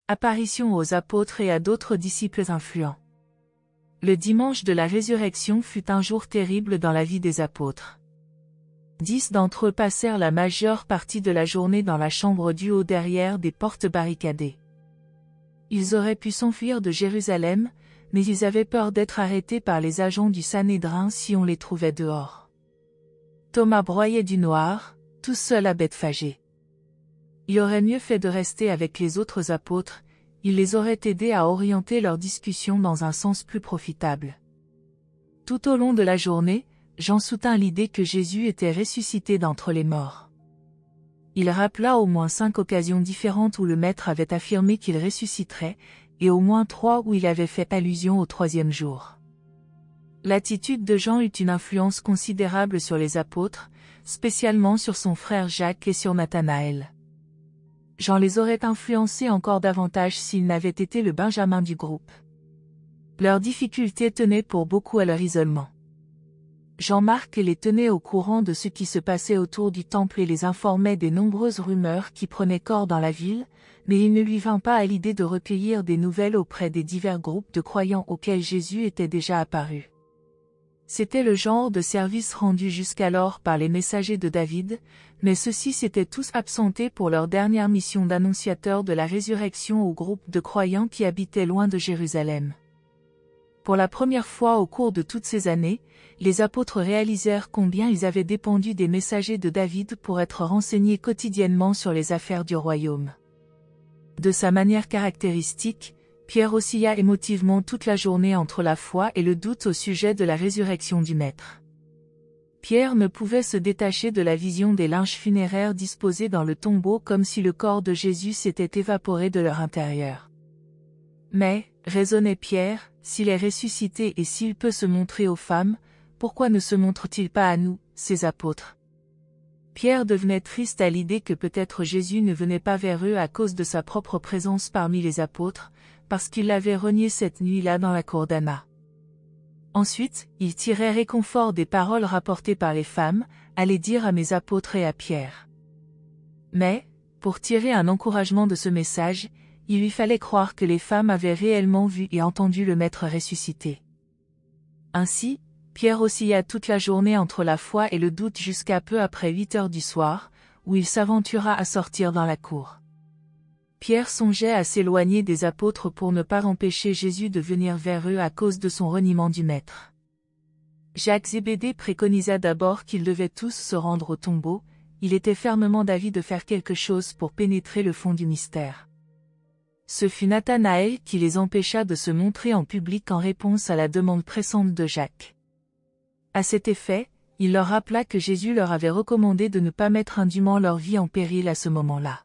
Apparition aux apôtres et à d'autres disciples influents. Le dimanche de la résurrection fut un jour terrible dans la vie des apôtres. 10 d'entre eux passèrent la majeure partie de la journée dans la chambre du haut derrière des portes barricadées. Ils auraient pu s'enfuir de Jérusalem, mais ils avaient peur d'être arrêtés par les agents du Sanhédrin si on les trouvait dehors. Thomas broyait du noir, tout seul à Bethphagée. Il aurait mieux fait de rester avec les autres apôtres, il les aurait aidés à orienter leur discussion dans un sens plus profitable. Tout au long de la journée, Jean soutint l'idée que Jésus était ressuscité d'entre les morts. Il rappela au moins 5 occasions différentes où le Maître avait affirmé qu'il ressusciterait, et au moins 3 où il avait fait allusion au 3e jour. L'attitude de Jean eut une influence considérable sur les apôtres, spécialement sur son frère Jacques et sur Nathanaël. Jean les aurait influencés encore davantage s'il n'avait été le Benjamin du groupe. Leurs difficultés tenaient pour beaucoup à leur isolement. Jean-Marc les tenait au courant de ce qui se passait autour du temple et les informait des nombreuses rumeurs qui prenaient corps dans la ville, mais il ne lui vint pas à l'idée de recueillir des nouvelles auprès des divers groupes de croyants auxquels Jésus était déjà apparu. C'était le genre de service rendu jusqu'alors par les messagers de David, mais ceux-ci s'étaient tous absentés pour leur dernière mission d'annonciateur de la résurrection au groupe de croyants qui habitaient loin de Jérusalem. Pour la première fois au cours de toutes ces années, les apôtres réalisèrent combien ils avaient dépendu des messagers de David pour être renseignés quotidiennement sur les affaires du royaume. De sa manière caractéristique, Pierre oscilla émotivement toute la journée entre la foi et le doute au sujet de la résurrection du Maître. Pierre ne pouvait se détacher de la vision des linges funéraires disposés dans le tombeau comme si le corps de Jésus s'était évaporé de leur intérieur. Mais, raisonnait Pierre, s'il est ressuscité et s'il peut se montrer aux femmes, pourquoi ne se montre-t-il pas à nous, ses apôtres? Pierre devenait triste à l'idée que peut-être Jésus ne venait pas vers eux à cause de sa propre présence parmi les apôtres, parce qu'il l'avait renié cette nuit-là dans la cour d'Anna. Ensuite, il tirait réconfort des paroles rapportées par les femmes, allait dire à mes apôtres et à Pierre. Mais, pour tirer un encouragement de ce message, il lui fallait croire que les femmes avaient réellement vu et entendu le Maître ressuscité. Ainsi, Pierre oscilla toute la journée entre la foi et le doute jusqu'à peu après 8 heures du soir, où il s'aventura à sortir dans la cour. Pierre songeait à s'éloigner des apôtres pour ne pas empêcher Jésus de venir vers eux à cause de son reniement du Maître. Jacques Zébédée préconisa d'abord qu'ils devaient tous se rendre au tombeau, il était fermement d'avis de faire quelque chose pour pénétrer le fond du mystère. Ce fut Nathanaël qui les empêcha de se montrer en public en réponse à la demande pressante de Jacques. À cet effet, il leur rappela que Jésus leur avait recommandé de ne pas mettre indûment leur vie en péril à ce moment-là.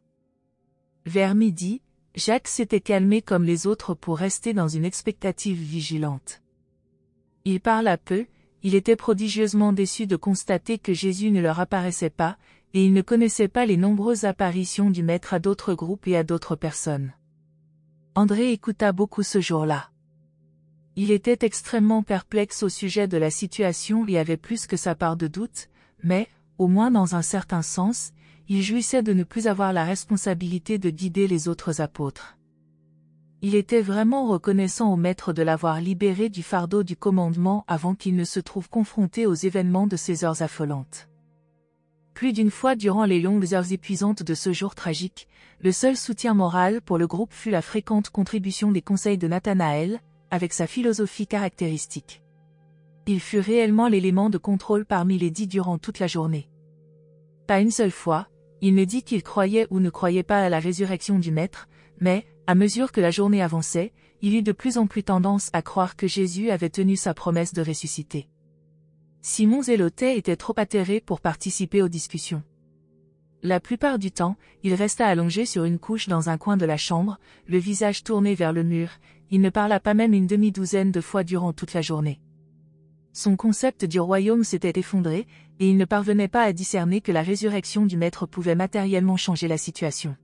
Vers midi, Jacques s'était calmé comme les autres pour rester dans une expectative vigilante. Il parla peu, il était prodigieusement déçu de constater que Jésus ne leur apparaissait pas, et il ne connaissait pas les nombreuses apparitions du Maître à d'autres groupes et à d'autres personnes. André écouta beaucoup ce jour-là. Il était extrêmement perplexe au sujet de la situation et avait plus que sa part de doute, mais, au moins dans un certain sens, il jouissait de ne plus avoir la responsabilité de guider les autres apôtres. Il était vraiment reconnaissant au Maître de l'avoir libéré du fardeau du commandement avant qu'il ne se trouve confronté aux événements de ces heures affolantes. Plus d'une fois durant les longues heures épuisantes de ce jour tragique, le seul soutien moral pour le groupe fut la fréquente contribution des conseils de Nathanaël, avec sa philosophie caractéristique. Il fut réellement l'élément de contrôle parmi les 10 durant toute la journée. Pas une seule fois, il ne dit qu'il croyait ou ne croyait pas à la résurrection du Maître, mais, à mesure que la journée avançait, il eut de plus en plus tendance à croire que Jésus avait tenu sa promesse de ressusciter. Simon Zélotais était trop atterré pour participer aux discussions. La plupart du temps, il resta allongé sur une couche dans un coin de la chambre, le visage tourné vers le mur, il ne parla pas même une demi-douzaine de fois durant toute la journée. Son concept du royaume s'était effondré, et il ne parvenait pas à discerner que la résurrection du Maître pouvait matériellement changer la situation.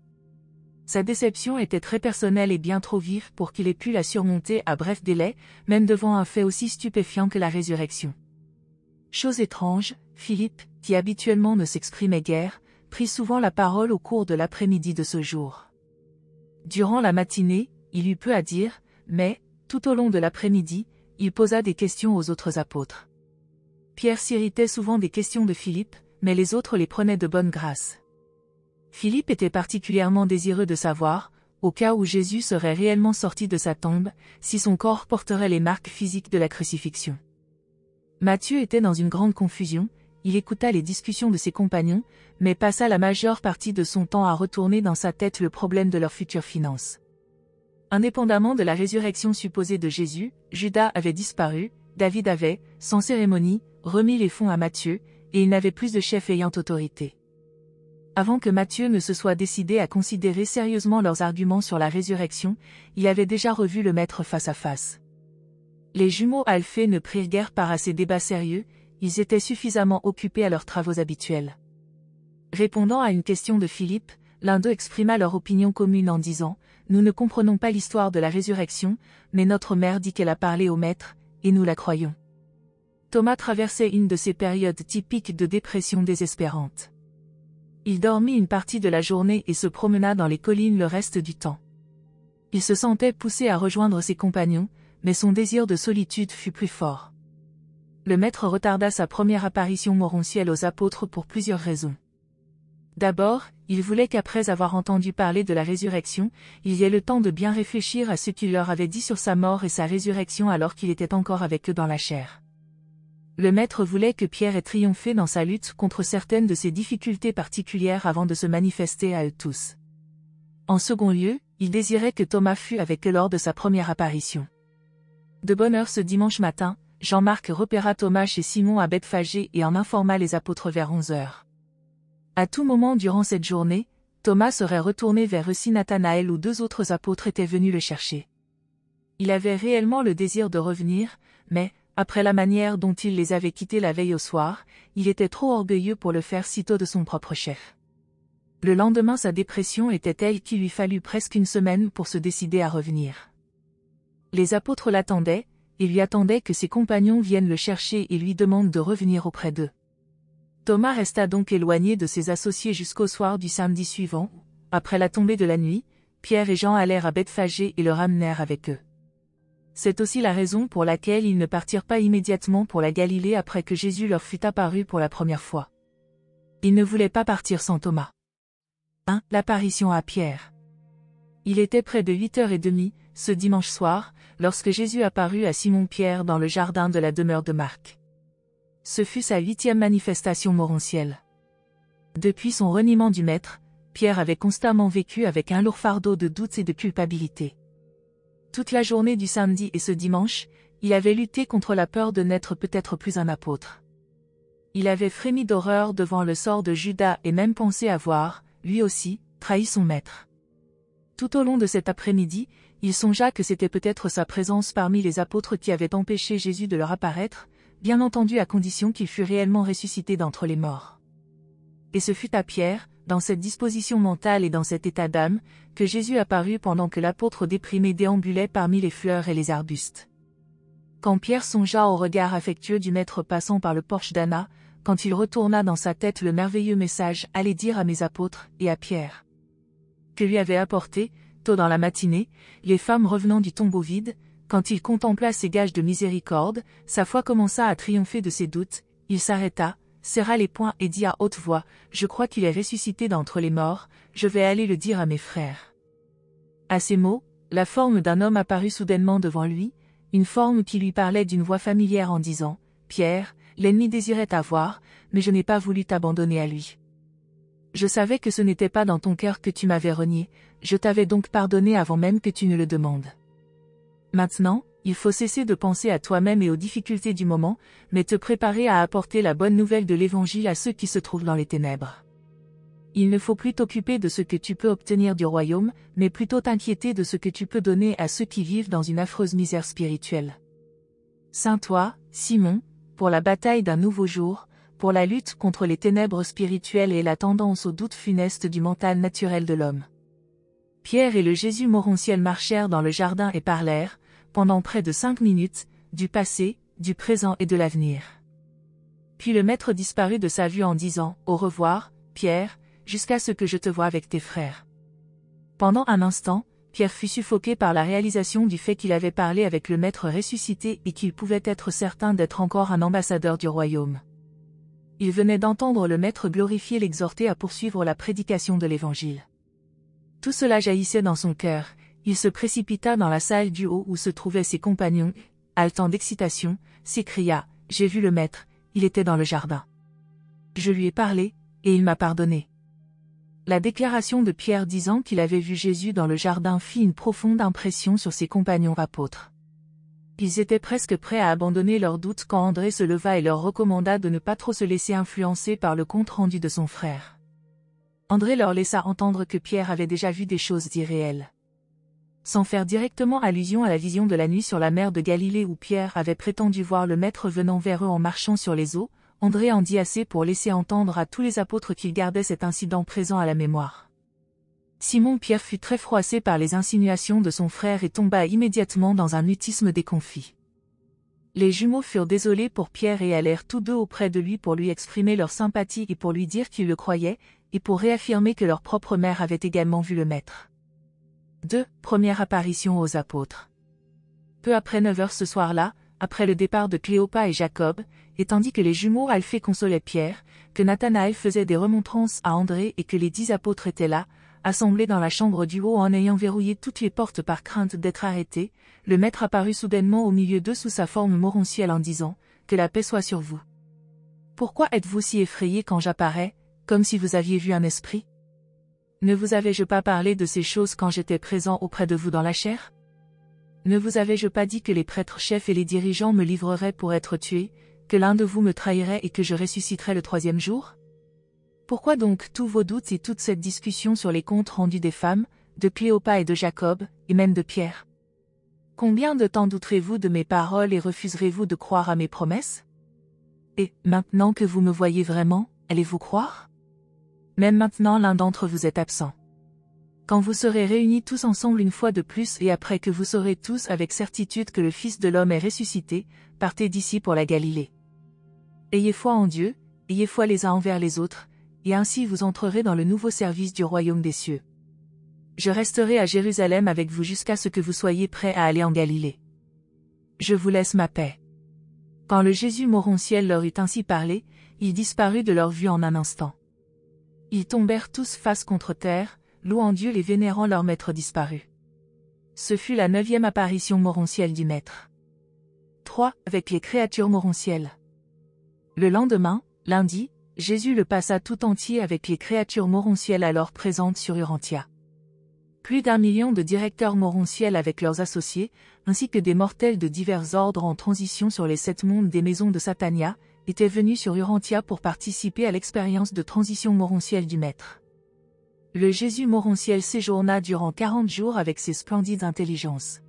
Sa déception était très personnelle et bien trop vive pour qu'il ait pu la surmonter à bref délai, même devant un fait aussi stupéfiant que la résurrection. Chose étrange, Philippe, qui habituellement ne s'exprimait guère, prit souvent la parole au cours de l'après-midi de ce jour. Durant la matinée, il eut peu à dire, mais, tout au long de l'après-midi, il posa des questions aux autres apôtres. Pierre s'irritait souvent des questions de Philippe, mais les autres les prenaient de bonne grâce. Philippe était particulièrement désireux de savoir, au cas où Jésus serait réellement sorti de sa tombe, si son corps porterait les marques physiques de la crucifixion. Matthieu était dans une grande confusion, il écouta les discussions de ses compagnons, mais passa la majeure partie de son temps à retourner dans sa tête le problème de leurs futures finances. Indépendamment de la résurrection supposée de Jésus, Judas avait disparu, David avait, sans cérémonie, remis les fonds à Matthieu, et il n'avait plus de chef ayant autorité. Avant que Matthieu ne se soit décidé à considérer sérieusement leurs arguments sur la résurrection, il avait déjà revu le maître face à face. Les jumeaux Alphée ne prirent guère part à ces débats sérieux, ils étaient suffisamment occupés à leurs travaux habituels. Répondant à une question de Philippe, l'un d'eux exprima leur opinion commune en disant « Nous ne comprenons pas l'histoire de la résurrection, mais notre mère dit qu'elle a parlé au maître, et nous la croyons. » Thomas traversait une de ces périodes typiques de dépression désespérante. Il dormit une partie de la journée et se promena dans les collines le reste du temps. Il se sentait poussé à rejoindre ses compagnons, mais son désir de solitude fut plus fort. Le maître retarda sa première apparition morontielle aux apôtres pour plusieurs raisons. D'abord, il voulait qu'après avoir entendu parler de la résurrection, il y ait le temps de bien réfléchir à ce qu'il leur avait dit sur sa mort et sa résurrection alors qu'il était encore avec eux dans la chair. Le maître voulait que Pierre ait triomphé dans sa lutte contre certaines de ses difficultés particulières avant de se manifester à eux tous. En second lieu, il désirait que Thomas fût avec eux lors de sa première apparition. De bonne heure ce dimanche matin, Jean-Marc repéra Thomas chez Simon à Bethphagée et en informa les apôtres vers 11 heures. À tout moment durant cette journée, Thomas serait retourné vers eux si Nathanaël ou deux autres apôtres étaient venus le chercher. Il avait réellement le désir de revenir, mais, après la manière dont il les avait quittés la veille au soir, il était trop orgueilleux pour le faire sitôt de son propre chef. Le lendemain sa dépression était telle qu'il lui fallut presque une semaine pour se décider à revenir. Les apôtres l'attendaient, et lui attendaient que ses compagnons viennent le chercher et lui demandent de revenir auprès d'eux. Thomas resta donc éloigné de ses associés jusqu'au soir du samedi suivant. Après la tombée de la nuit, Pierre et Jean allèrent à Bethphagée et le ramenèrent avec eux. C'est aussi la raison pour laquelle ils ne partirent pas immédiatement pour la Galilée après que Jésus leur fut apparu pour la première fois. Ils ne voulaient pas partir sans Thomas. 1. L'apparition à Pierre. Il était près de 8h30, ce dimanche soir, lorsque Jésus apparut à Simon-Pierre dans le jardin de la demeure de Marc. Ce fut sa 8e manifestation morontielle. Depuis son reniement du Maître, Pierre avait constamment vécu avec un lourd fardeau de doutes et de culpabilité. Toute la journée du samedi et ce dimanche, il avait lutté contre la peur de n'être peut-être plus un apôtre. Il avait frémi d'horreur devant le sort de Judas et même pensé avoir, lui aussi, trahi son maître. Tout au long de cet après-midi, il songea que c'était peut-être sa présence parmi les apôtres qui avait empêché Jésus de leur apparaître, bien entendu à condition qu'il fût réellement ressuscité d'entre les morts. Et ce fut à Pierre, dans cette disposition mentale et dans cet état d'âme, que Jésus apparut pendant que l'apôtre déprimé déambulait parmi les fleurs et les arbustes. Quand Pierre songea au regard affectueux du maître passant par le porche d'Anna, quand il retourna dans sa tête le merveilleux message « Allez dire à mes apôtres » et à Pierre, que lui avaient apporté, tôt dans la matinée, les femmes revenant du tombeau vide, quand il contempla ces gages de miséricorde, sa foi commença à triompher de ses doutes, il s'arrêta, serra les poings et dit à haute voix, « Je crois qu'il est ressuscité d'entre les morts, je vais aller le dire à mes frères. » À ces mots, la forme d'un homme apparut soudainement devant lui, une forme qui lui parlait d'une voix familière en disant, « Pierre, l'ennemi désirait t'avoir, mais je n'ai pas voulu t'abandonner à lui. Je savais que ce n'était pas dans ton cœur que tu m'avais renié, je t'avais donc pardonné avant même que tu ne le demandes. Maintenant, il faut cesser de penser à toi-même et aux difficultés du moment, mais te préparer à apporter la bonne nouvelle de l'Évangile à ceux qui se trouvent dans les ténèbres. Il ne faut plus t'occuper de ce que tu peux obtenir du royaume, mais plutôt t'inquiéter de ce que tu peux donner à ceux qui vivent dans une affreuse misère spirituelle. Saint toi, Simon, pour la bataille d'un nouveau jour, pour la lutte contre les ténèbres spirituelles et la tendance aux doutes funestes du mental naturel de l'homme. Pierre et le Jésus morontiel marchèrent dans le jardin et parlèrent, pendant près de 5 minutes, du passé, du présent et de l'avenir. Puis le maître disparut de sa vue en disant « Au revoir, Pierre, jusqu'à ce que je te voie avec tes frères. » Pendant un instant, Pierre fut suffoqué par la réalisation du fait qu'il avait parlé avec le Maître ressuscité et qu'il pouvait être certain d'être encore un ambassadeur du royaume. Il venait d'entendre le Maître glorifier l'exhorter à poursuivre la prédication de l'Évangile. Tout cela jaillissait dans son cœur, il se précipita dans la salle du haut où se trouvaient ses compagnons, haletant d'excitation, s'écria « J'ai vu le Maître, il était dans le jardin. Je lui ai parlé, et il m'a pardonné. » La déclaration de Pierre disant qu'il avait vu Jésus dans le jardin fit une profonde impression sur ses compagnons apôtres. Ils étaient presque prêts à abandonner leurs doutes quand André se leva et leur recommanda de ne pas trop se laisser influencer par le compte-rendu de son frère. André leur laissa entendre que Pierre avait déjà vu des choses irréelles. Sans faire directement allusion à la vision de la nuit sur la mer de Galilée où Pierre avait prétendu voir le Maître venant vers eux en marchant sur les eaux, André en dit assez pour laisser entendre à tous les apôtres qu'ils gardaient cet incident présent à la mémoire. Simon-Pierre fut très froissé par les insinuations de son frère et tomba immédiatement dans un mutisme déconfit. Les jumeaux furent désolés pour Pierre et allèrent tous deux auprès de lui pour lui exprimer leur sympathie et pour lui dire qu'ils le croyaient, et pour réaffirmer que leur propre mère avait également vu le Maître. 2. Première apparition aux apôtres. Peu après 9 heures ce soir-là, après le départ de Cléopas et Jacob, et tandis que les jumeaux Alphée consolaient Pierre, que Nathanaël faisait des remontrances à André et que les 10 apôtres étaient là, assemblés dans la chambre du haut en ayant verrouillé toutes les portes par crainte d'être arrêtés, le Maître apparut soudainement au milieu d'eux sous sa forme morontielle en disant « Que la paix soit sur vous. Pourquoi êtes-vous si effrayés quand j'apparais, comme si vous aviez vu un esprit? Ne vous avais-je pas parlé de ces choses quand j'étais présent auprès de vous dans la chair? Ne vous avais-je pas dit que les prêtres chefs et les dirigeants me livreraient pour être tués, que l'un de vous me trahirait et que je ressusciterais le 3e jour? Pourquoi donc tous vos doutes et toute cette discussion sur les comptes rendus des femmes, de Cléopas et de Jacob, et même de Pierre? Combien de temps douterez-vous de mes paroles et refuserez-vous de croire à mes promesses? Et, maintenant que vous me voyez vraiment, allez-vous croire? Même maintenant l'un d'entre vous est absent. Quand vous serez réunis tous ensemble une fois de plus et après que vous saurez tous avec certitude que le Fils de l'homme est ressuscité, partez d'ici pour la Galilée. Ayez foi en Dieu, ayez foi les uns envers les autres, et ainsi vous entrerez dans le nouveau service du royaume des cieux. Je resterai à Jérusalem avec vous jusqu'à ce que vous soyez prêts à aller en Galilée. Je vous laisse ma paix. Quand le Jésus morontiel leur eut ainsi parlé, il disparut de leur vue en un instant. Ils tombèrent tous face contre terre, louant Dieu et vénérant leur maître disparu. Ce fut la 9e apparition morontielle du Maître. 3. Avec les créatures morontielles. Le lendemain, lundi, Jésus le passa tout entier avec les créatures morontielles alors présentes sur Urantia. Plus d'1 million de directeurs morontiels avec leurs associés, ainsi que des mortels de divers ordres en transition sur les 7 mondes des maisons de Satania, étaient venus sur Urantia pour participer à l'expérience de transition morontielle du Maître. Le Jésus morontiel séjourna durant 40 jours avec ses splendides intelligences.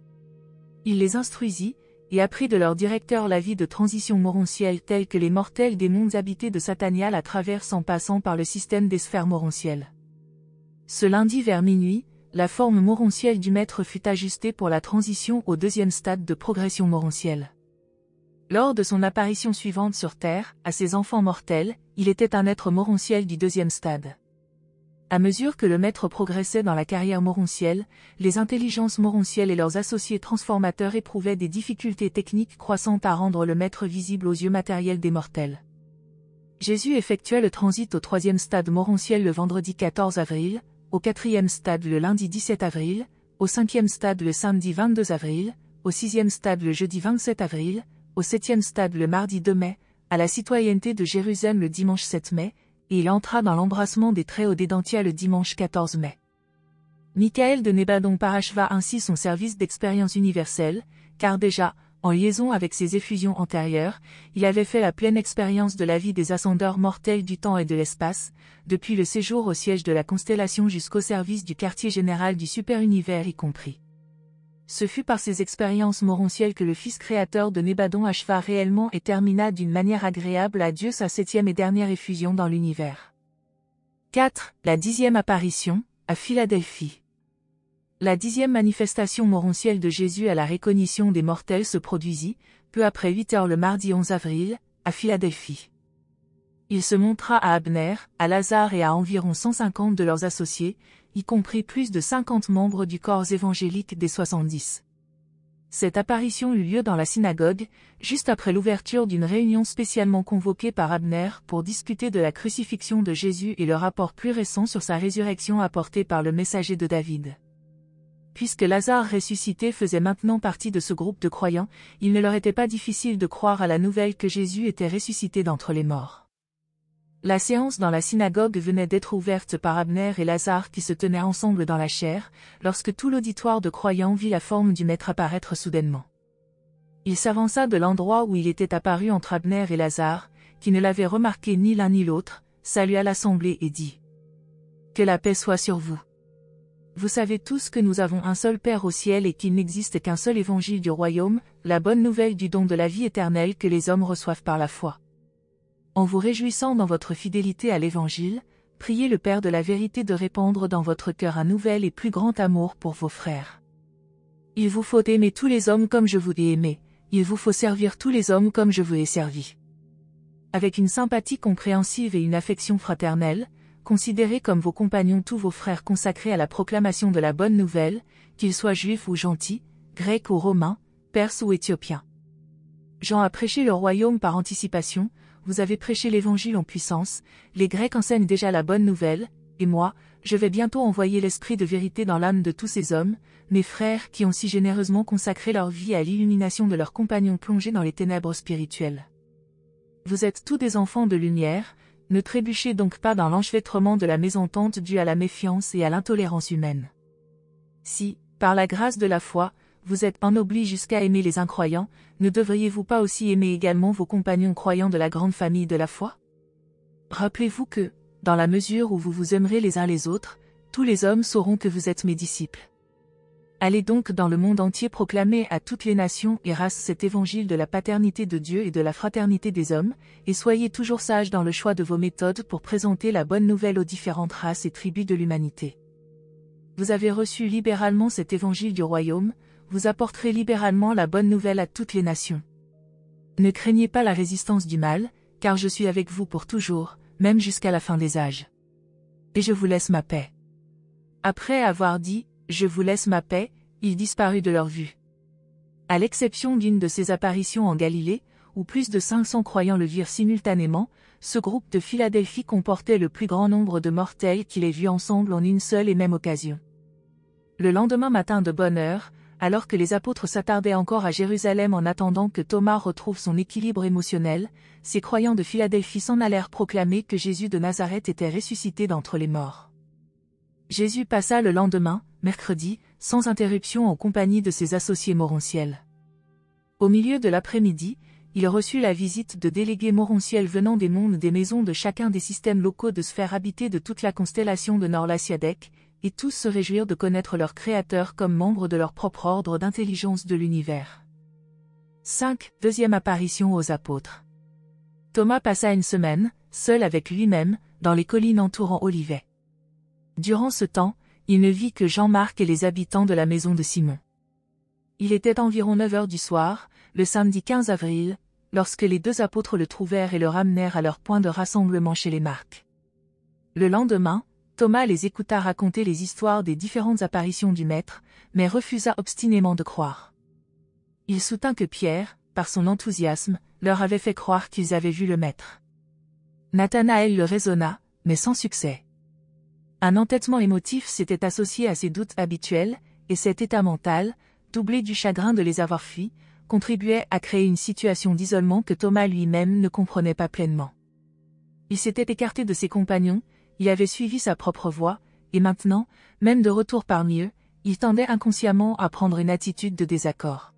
Il les instruisit, et apprit de leur directeur la vie de transition morontielle telle que les mortels des mondes habités de Satania la traversent en passant par le système des sphères morontielles. Ce lundi vers minuit, la forme morontielle du Maître fut ajustée pour la transition au 2e stade de progression morontielle. Lors de son apparition suivante sur Terre, à ses enfants mortels, il était un être morontiel du 2e stade. À mesure que le Maître progressait dans la carrière morontielle, les intelligences morontielles et leurs associés transformateurs éprouvaient des difficultés techniques croissantes à rendre le Maître visible aux yeux matériels des mortels. Jésus effectuait le transit au 3e stade morontiel le vendredi 14 avril, au 4e stade le lundi 17 avril, au 5e stade le samedi 22 avril, au 6e stade le jeudi 27 avril, au 7e stade le mardi 2 mai, à la citoyenneté de Jérusalem le dimanche 7 mai, et il entra dans l'embrassement des Très-Hauts d'Édentia le dimanche 14 mai. Michael de Nébadon paracheva ainsi son service d'expérience universelle, car déjà, en liaison avec ses effusions antérieures, il avait fait la pleine expérience de la vie des ascendeurs mortels du temps et de l'espace, depuis le séjour au siège de la constellation jusqu'au service du quartier général du super-univers y compris. Ce fut par ces expériences morontielles que le Fils créateur de Nébadon acheva réellement et termina d'une manière agréable à Dieu sa 7e et dernière effusion dans l'univers. 4. La 10e apparition, à Philadelphie. La 10e manifestation morontielle de Jésus à la récognition des mortels se produisit, peu après 8 heures le mardi 11 avril, à Philadelphie. Il se montra à Abner, à Lazare et à environ 150 de leurs associés, y compris plus de 50 membres du corps évangélique des 70. Cette apparition eut lieu dans la synagogue, juste après l'ouverture d'une réunion spécialement convoquée par Abner pour discuter de la crucifixion de Jésus et le rapport plus récent sur sa résurrection apporté par le messager de David. Puisque Lazare ressuscité faisait maintenant partie de ce groupe de croyants, il ne leur était pas difficile de croire à la nouvelle que Jésus était ressuscité d'entre les morts. La séance dans la synagogue venait d'être ouverte par Abner et Lazare qui se tenaient ensemble dans la chair, lorsque tout l'auditoire de croyants vit la forme du maître apparaître soudainement. Il s'avança de l'endroit où il était apparu entre Abner et Lazare, qui ne l'avaient remarqué ni l'un ni l'autre, salua l'assemblée et dit : « Que la paix soit sur vous. Vous savez tous que nous avons un seul Père au ciel et qu'il n'existe qu'un seul évangile du royaume, la bonne nouvelle du don de la vie éternelle que les hommes reçoivent par la foi. En vous réjouissant dans votre fidélité à l'évangile, priez le Père de la vérité de répandre dans votre cœur un nouvel et plus grand amour pour vos frères. Il vous faut aimer tous les hommes comme je vous ai aimé, il vous faut servir tous les hommes comme je vous ai servi. Avec une sympathie compréhensive et une affection fraternelle, considérez comme vos compagnons tous vos frères consacrés à la proclamation de la bonne nouvelle, qu'ils soient juifs ou gentils, grecs ou romains, perses ou éthiopiens. Jean a prêché le royaume par anticipation, vous avez prêché l'évangile en puissance, les Grecs enseignent déjà la bonne nouvelle, et moi, je vais bientôt envoyer l'esprit de vérité dans l'âme de tous ces hommes, mes frères qui ont si généreusement consacré leur vie à l'illumination de leurs compagnons plongés dans les ténèbres spirituelles. Vous êtes tous des enfants de lumière, ne trébuchez donc pas dans l'enchevêtrement de la mésentente due à la méfiance et à l'intolérance humaine. Si, par la grâce de la foi, vous êtes ennoblis jusqu'à aimer les incroyants, ne devriez-vous pas aussi aimer également vos compagnons croyants de la grande famille de la foi ? Rappelez-vous que, dans la mesure où vous vous aimerez les uns les autres, tous les hommes sauront que vous êtes mes disciples. Allez donc dans le monde entier proclamer à toutes les nations et races cet évangile de la paternité de Dieu et de la fraternité des hommes, et soyez toujours sages dans le choix de vos méthodes pour présenter la bonne nouvelle aux différentes races et tribus de l'humanité. Vous avez reçu libéralement cet évangile du royaume, vous apporterez libéralement la bonne nouvelle à toutes les nations. Ne craignez pas la résistance du mal, car je suis avec vous pour toujours, même jusqu'à la fin des âges. Et je vous laisse ma paix. Après avoir dit « Je vous laisse ma paix », il disparut de leur vue. À l'exception d'une de ses apparitions en Galilée, où plus de 500 croyants le virent simultanément, ce groupe de Philadelphie comportait le plus grand nombre de mortels qui les vit ensemble en une seule et même occasion. Le lendemain matin de bonne heure, alors que les apôtres s'attardaient encore à Jérusalem en attendant que Thomas retrouve son équilibre émotionnel, ces croyants de Philadelphie s'en allèrent proclamer que Jésus de Nazareth était ressuscité d'entre les morts. Jésus passa le lendemain, mercredi, sans interruption en compagnie de ses associés morontiels. Au milieu de l'après-midi, il reçut la visite de délégués morontiels venant des mondes des maisons de chacun des systèmes locaux de sphères habitées de toute la constellation de Nor-Lasiadek, et tous se réjouirent de connaître leur Créateur comme membre de leur propre ordre d'intelligence de l'univers. 5. Deuxième apparition aux apôtres. Thomas passa une semaine, seul avec lui-même, dans les collines entourant Olivet. Durant ce temps, il ne vit que Jean-Marc et les habitants de la maison de Simon. Il était environ 9 heures du soir, le samedi 15 avril, lorsque les deux apôtres le trouvèrent et le ramenèrent à leur point de rassemblement chez les Marques. Le lendemain, Thomas les écouta raconter les histoires des différentes apparitions du Maître, mais refusa obstinément de croire. Il soutint que Pierre, par son enthousiasme, leur avait fait croire qu'ils avaient vu le Maître. Nathanaël le raisonna, mais sans succès. Un entêtement émotif s'était associé à ses doutes habituels, et cet état mental, doublé du chagrin de les avoir fuis, contribuait à créer une situation d'isolement que Thomas lui-même ne comprenait pas pleinement. Il s'était écarté de ses compagnons, il avait suivi sa propre voie, et maintenant, même de retour parmi eux, il tendait inconsciemment à prendre une attitude de désaccord.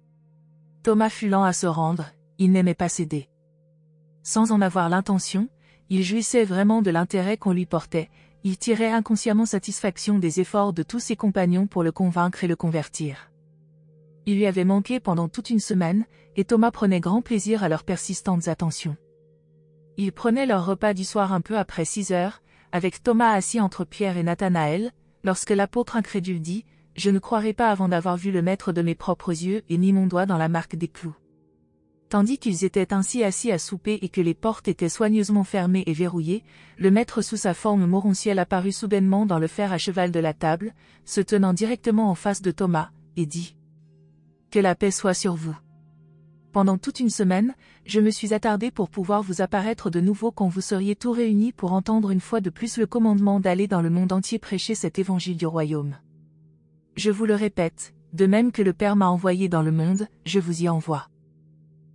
Thomas fut lent à se rendre, il n'aimait pas céder. Sans en avoir l'intention, il jouissait vraiment de l'intérêt qu'on lui portait, il tirait inconsciemment satisfaction des efforts de tous ses compagnons pour le convaincre et le convertir. Il lui avait manqué pendant toute une semaine, et Thomas prenait grand plaisir à leurs persistantes attentions. Ils prenaient leur repas du soir un peu après 6 heures, avec Thomas assis entre Pierre et Nathanaël, lorsque l'apôtre incrédule dit « Je ne croirai pas avant d'avoir vu le Maître de mes propres yeux et mis mon doigt dans la marque des clous. » Tandis qu'ils étaient ainsi assis à souper et que les portes étaient soigneusement fermées et verrouillées, le maître sous sa forme morontielle apparut soudainement dans le fer à cheval de la table, se tenant directement en face de Thomas, et dit : « Que la paix soit sur vous. Pendant toute une semaine, je me suis attardé pour pouvoir vous apparaître de nouveau quand vous seriez tous réunis pour entendre une fois de plus le commandement d'aller dans le monde entier prêcher cet évangile du royaume. Je vous le répète, de même que le Père m'a envoyé dans le monde, je vous y envoie.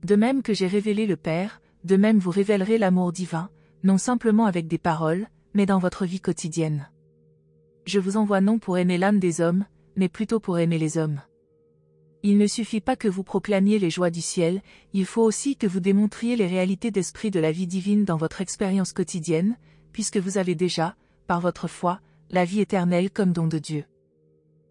De même que j'ai révélé le Père, de même vous révélerez l'amour divin, non simplement avec des paroles, mais dans votre vie quotidienne. Je vous envoie non pour aimer l'âme des hommes, mais plutôt pour aimer les hommes. Il ne suffit pas que vous proclamiez les joies du ciel, il faut aussi que vous démontriez les réalités d'esprit de la vie divine dans votre expérience quotidienne, puisque vous avez déjà, par votre foi, la vie éternelle comme don de Dieu.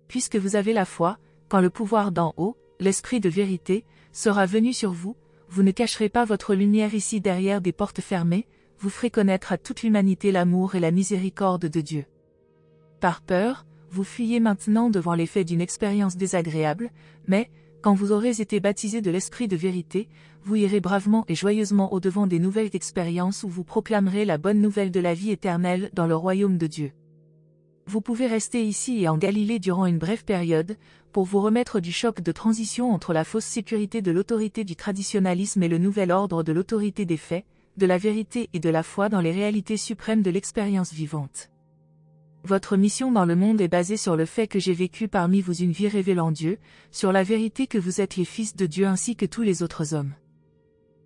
Puisque vous avez la foi, quand le pouvoir d'en haut, l'esprit de vérité, sera venu sur vous, vous ne cacherez pas votre lumière ici derrière des portes fermées, vous ferez connaître à toute l'humanité l'amour et la miséricorde de Dieu. Par peur, vous fuyez maintenant devant l'effet d'une expérience désagréable, mais, quand vous aurez été baptisé de l'esprit de vérité, vous irez bravement et joyeusement au-devant des nouvelles expériences où vous proclamerez la bonne nouvelle de la vie éternelle dans le royaume de Dieu. Vous pouvez rester ici et en Galilée durant une brève période, pour vous remettre du choc de transition entre la fausse sécurité de l'autorité du traditionnalisme et le nouvel ordre de l'autorité des faits, de la vérité et de la foi dans les réalités suprêmes de l'expérience vivante. Votre mission dans le monde est basée sur le fait que j'ai vécu parmi vous une vie révélant Dieu, sur la vérité que vous êtes les fils de Dieu ainsi que tous les autres hommes.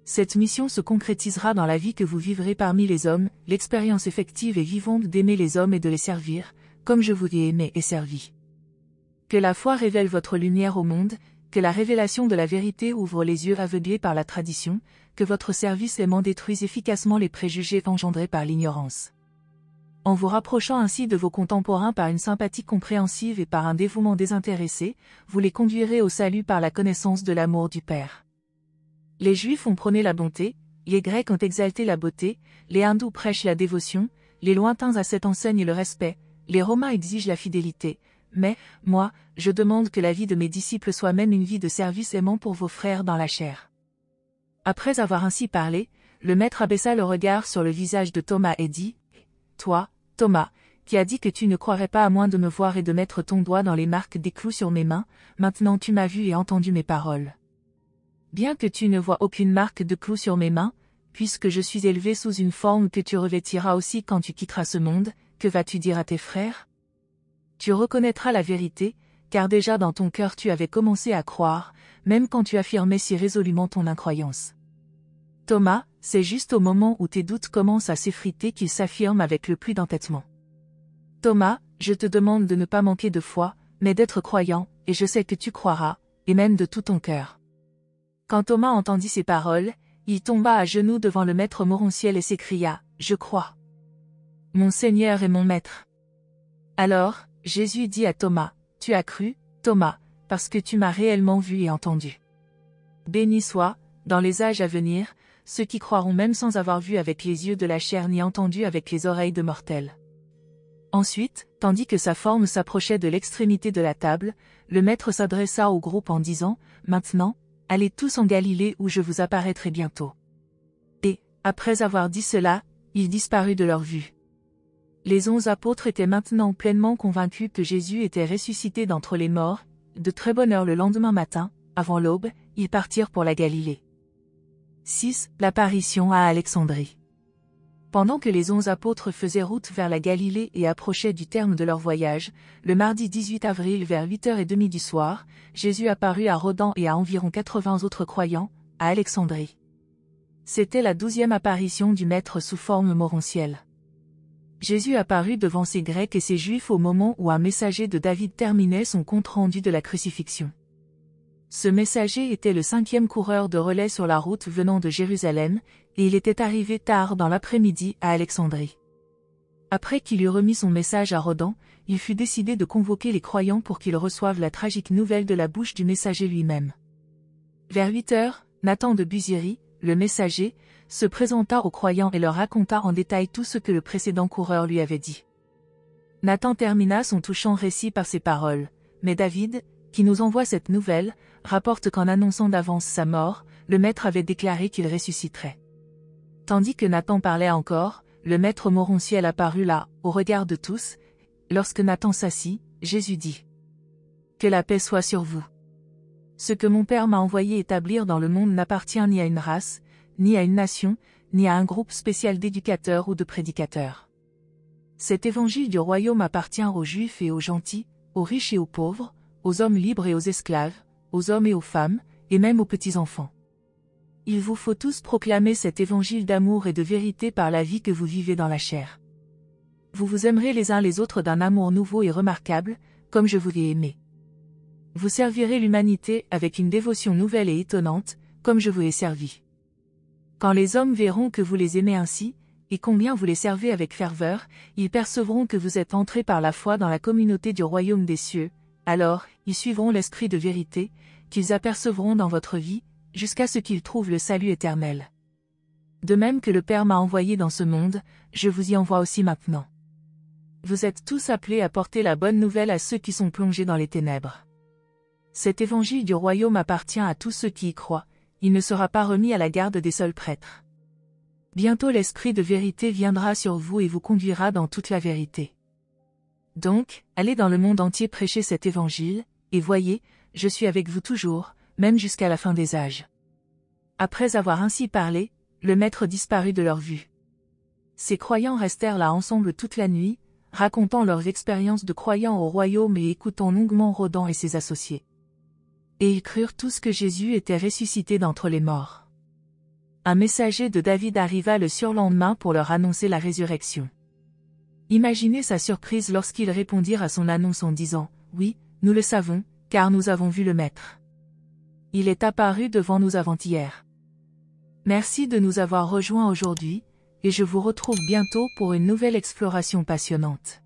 Cette mission se concrétisera dans la vie que vous vivrez parmi les hommes, l'expérience effective et vivante d'aimer les hommes et de les servir, comme je vous ai aimé et servi. Que la foi révèle votre lumière au monde, que la révélation de la vérité ouvre les yeux aveuglés par la tradition, que votre service aimant détruise efficacement les préjugés engendrés par l'ignorance. En vous rapprochant ainsi de vos contemporains par une sympathie compréhensive et par un dévouement désintéressé, vous les conduirez au salut par la connaissance de l'amour du Père. Les Juifs ont prôné la bonté, les Grecs ont exalté la beauté, les Hindous prêchent la dévotion, les lointains ascètes enseignent le respect, les Romains exigent la fidélité, mais, moi, je demande que la vie de mes disciples soit même une vie de service aimant pour vos frères dans la chair. Après avoir ainsi parlé, le maître abaissa le regard sur le visage de Thomas et dit : Toi, Thomas, qui as dit que tu ne croirais pas à moins de me voir et de mettre ton doigt dans les marques des clous sur mes mains, maintenant tu m'as vu et entendu mes paroles. Bien que tu ne vois aucune marque de clous sur mes mains, puisque je suis élevé sous une forme que tu revêtiras aussi quand tu quitteras ce monde, que vas-tu dire à tes frères ? Tu reconnaîtras la vérité, car déjà dans ton cœur tu avais commencé à croire, même quand tu affirmais si résolument ton incroyance. Thomas, c'est juste au moment où tes doutes commencent à s'effriter qu'ils s'affirment avec le plus d'entêtement. Thomas, je te demande de ne pas manquer de foi, mais d'être croyant, et je sais que tu croiras, et même de tout ton cœur. Quand Thomas entendit ces paroles, il tomba à genoux devant le maître morontiel et s'écria : Je crois. Mon Seigneur et mon Maître. Alors, Jésus dit à Thomas : Tu as cru, Thomas, parce que tu m'as réellement vu et entendu. Béni soit, dans les âges à venir, ceux qui croiront même sans avoir vu avec les yeux de la chair ni entendu avec les oreilles de mortels. Ensuite, tandis que sa forme s'approchait de l'extrémité de la table, le maître s'adressa au groupe en disant : Maintenant, allez tous en Galilée où je vous apparaîtrai bientôt. Et, après avoir dit cela, il disparut de leur vue. Les 11 apôtres étaient maintenant pleinement convaincus que Jésus était ressuscité d'entre les morts. De très bonne heure le lendemain matin, avant l'aube, ils partirent pour la Galilée. 6. L'apparition à Alexandrie. Pendant que les 11 apôtres faisaient route vers la Galilée et approchaient du terme de leur voyage, le mardi 18 avril vers 8h30 du soir, Jésus apparut à Rhodan et à environ 80 autres croyants, à Alexandrie. C'était la 12e apparition du Maître sous forme morontielle. Jésus apparut devant ces Grecs et ces Juifs au moment où un messager de David terminait son compte-rendu de la crucifixion. Ce messager était le 5e coureur de relais sur la route venant de Jérusalem, et il était arrivé tard dans l'après-midi à Alexandrie. Après qu'il eut remis son message à Rhodan, il fut décidé de convoquer les croyants pour qu'ils reçoivent la tragique nouvelle de la bouche du messager lui-même. Vers 8h, Nathan de Busiéry, le messager, se présenta aux croyants et leur raconta en détail tout ce que le précédent coureur lui avait dit. Nathan termina son touchant récit par ces paroles : Mais David, qui nous envoie cette nouvelle, rapporte qu'en annonçant d'avance sa mort, le maître avait déclaré qu'il ressusciterait. Tandis que Nathan parlait encore, le maître morontiel apparut là, au regard de tous. Lorsque Nathan s'assit, Jésus dit : Que la paix soit sur vous. Ce que mon Père m'a envoyé établir dans le monde n'appartient ni à une race, ni à une nation, ni à un groupe spécial d'éducateurs ou de prédicateurs. Cet évangile du royaume appartient aux Juifs et aux gentils, aux riches et aux pauvres, aux hommes libres et aux esclaves, aux hommes et aux femmes, et même aux petits-enfants. Il vous faut tous proclamer cet évangile d'amour et de vérité par la vie que vous vivez dans la chair. Vous vous aimerez les uns les autres d'un amour nouveau et remarquable, comme je vous ai aimé. Vous servirez l'humanité avec une dévotion nouvelle et étonnante, comme je vous ai servi. Quand les hommes verront que vous les aimez ainsi, et combien vous les servez avec ferveur, ils percevront que vous êtes entrés par la foi dans la communauté du royaume des cieux. Alors, ils suivront l'esprit de vérité, qu'ils apercevront dans votre vie, jusqu'à ce qu'ils trouvent le salut éternel. De même que le Père m'a envoyé dans ce monde, je vous y envoie aussi maintenant. Vous êtes tous appelés à porter la bonne nouvelle à ceux qui sont plongés dans les ténèbres. Cet évangile du royaume appartient à tous ceux qui y croient, il ne sera pas remis à la garde des seuls prêtres. Bientôt l'esprit de vérité viendra sur vous et vous conduira dans toute la vérité. Donc, allez dans le monde entier prêcher cet évangile, et voyez, je suis avec vous toujours, même jusqu'à la fin des âges. Après avoir ainsi parlé, le maître disparut de leur vue. Ces croyants restèrent là ensemble toute la nuit, racontant leurs expériences de croyants au royaume et écoutant longuement Rhodan et ses associés. Et ils crurent tous que Jésus était ressuscité d'entre les morts. Un messager de David arriva le surlendemain pour leur annoncer la résurrection. Imaginez sa surprise lorsqu'ils répondirent à son annonce en disant : Oui, nous le savons, car nous avons vu le Maître. Il est apparu devant nous avant-hier. Merci de nous avoir rejoints aujourd'hui, et je vous retrouve bientôt pour une nouvelle exploration passionnante.